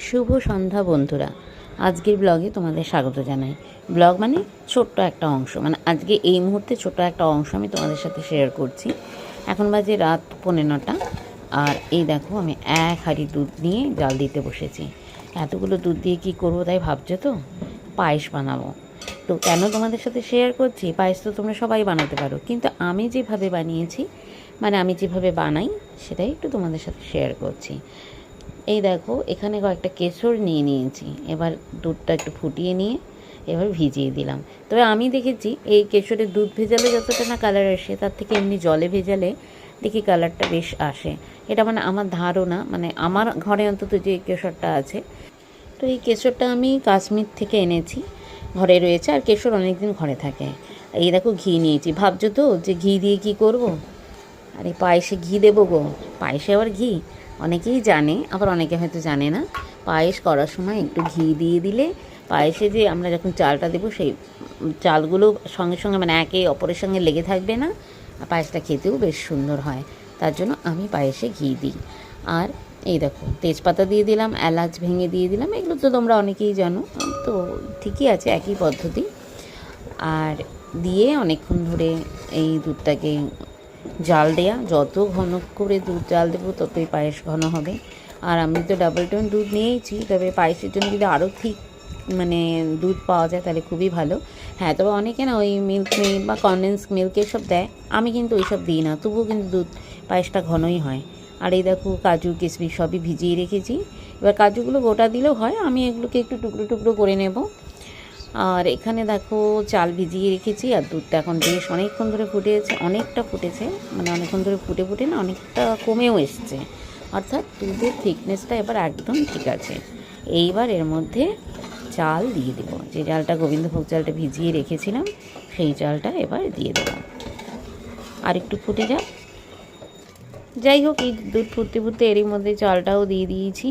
শুভ সন্ধ্যা বন্ধুরা। আজকের ব্লগে তোমাদের স্বাগত জানাই। ব্লগ মানে ছোট্ট একটা অংশ, মানে আজকে এই মুহূর্তে ছোট্ট একটা অংশ আমি তোমাদের সাথে শেয়ার করছি। এখন বাজে রাত 9:15, আর এই দেখো আমি এক হাঁড়ি দুধ নিয়ে জাল দিতে বসেছি। এতগুলো দুধ দিয়ে কী করবো তাই ভাবছো তো? পায়েস বানাবো। তো কেন তোমাদের সাথে শেয়ার করছি? পায়েস তো তোমরা সবাই বানাতে পারো, কিন্তু আমি যেভাবে বানিয়েছি, মানে আমি যেভাবে বানাই সেটাই একটু তোমাদের সাথে শেয়ার করছি। এই দেখো এখানে কয়েকটা কেশর নিয়ে নিয়েছি। এবার দুধটা একটু ফুটিয়ে নিয়ে এবার ভিজিয়ে দিলাম। তবে আমি দেখেছি এই কেশরের দুধ ভেজালে যতটা না কালার আসে, তার থেকে এমনি জলে ভেজালে দেখি কালারটা বেশ আসে। এটা মানে আমার ধারণা, মানে আমার ঘরে অন্তত যে কেশরটা আছে। তো এই কেশরটা আমি কাশ্মীর থেকে এনেছি, ঘরে রয়েছে, আর কেশর অনেক দিন ঘরে থাকে। এই দেখো ঘি নিয়েছি। ভাবছো তো যে ঘি দিয়ে কী করব? আরে পায়েসে ঘি দেবো গো। পায়েসে আবার ঘি? অনেকেই জানে, আবার অনেকে হয়তো জানে না। পায়েস করার সময় একটু ঘি দিয়ে দিলে পায়েসে যে আমরা যখন চালটা দেবো সেই চালগুলো সঙ্গে সঙ্গে মানে একে অপরের সঙ্গে লেগে থাকবে না, আর পায়েসটা খেতেও বেশ সুন্দর হয়। তার জন্য আমি পায়েসে ঘি দিই। আর এই দেখো তেজপাতা দিয়ে দিলাম, এলাচ ভেঙে দিয়ে দিলাম, এগুলো তো তোমরা অনেকেই জানো। তো ঠিকই আছে, একই পদ্ধতি। আর দিয়ে অনেকক্ষণ ধরে এই দুধটাকে জাল দেয়া, যত ঘন করে দুধ জাল দেবো ততই পায়েস ঘন হবে। আর আমি তো ডাবল টোন দুধ নিয়েইছি, তবে পায়েসের জন্য যদি আরও ঠিক মানে দুধ পাওয়া যায় তাহলে খুবই ভালো। হ্যাঁ, তবে অনেকে না ওই মিল্ক মেড বা কনডেন্স মিল্ক এসব দেয়, আমি কিন্তু ওইসব দিই না, তবুও কিন্তু দুধ পায়েসটা ঘনই হয়। আর এই দেখো কাজু কিশমিশ সবই ভিজিয়ে রেখেছি। এবার কাজুগুলো গোটা দিলেও হয়, আমি এগুলোকে একটু টুকরো টুকরো করে নেব। আর এখানে দেখো চাল ভিজিয়ে রেখেছি, আর দুধটা এখন বেশ অনেকক্ষণ ধরে ফুটেছে, অনেকটা ফুটেছে, মানে অনেকক্ষণ ধরে ফুটে ফুটে না অনেকটা কমেও এসছে। অর্থাৎ দুধের থিকনেসটা এবার একদম ঠিক আছে। এইবার এর মধ্যে চাল দিয়ে দেবো, যে চালটা গোবিন্দভোগ চালটা ভিজিয়ে রেখেছিলাম সেই চালটা এবার দিয়ে দেবো। আর একটু ফুটে যাক। যাই হোক, এই দুধ ফুটতে ফুটতে এরই মধ্যে চালটাও দিয়ে দিয়েছি।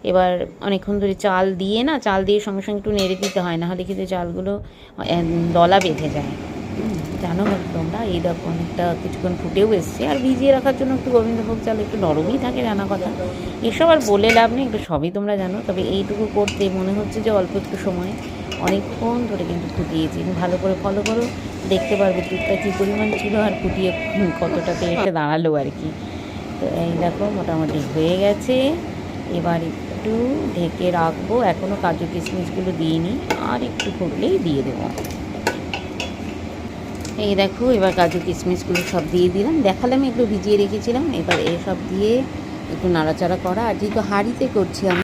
এবার অনেকক্ষণ ধরে চাল দিয়ে সঙ্গে সঙ্গে একটু নেড়ে দিতে হয়, না হলে কিন্তু চালগুলো দলা বেঁধে যায়। জানো হয়তো তোমরা। এই দেখো অনেকটা কিছুক্ষণ ফুটেও এসছে। আর ভিজিয়ে রাখার জন্য একটু গোবিন্দভোগ চাল একটু নরমই থাকে, জানা কথা। এসব আর বলে লাভ নেই, একটু সবই তোমরা জানো। তবে এইটুকু করতে মনে হচ্ছে যে অল্প একটু সময়, অনেকক্ষণ ধরে কিন্তু ফুটিয়েছি। ভালো করে ফলো করো, দেখতে পারবে দুধটা কী পরিমাণ ছিল আর ফুটিয়ে কতটাতে এসে দাঁড়ালো আর কি। তো এই দেখো মোটামুটি হয়ে গেছে। এবার একটু ঢেকে রাখবো, এখনও কাজু কিশমিশগুলো দিইনি, আর একটু ফুটলেই দিয়ে দেবো। এই দেখো এবার কাজু কিশমিশগুলো সব দিয়ে দিলাম, দেখালাম একটু ভিজিয়ে রেখেছিলাম। এবার এসব দিয়ে একটু নাড়াচাড়া করা। আর যেহেতু হাঁড়িতে করছি আমি,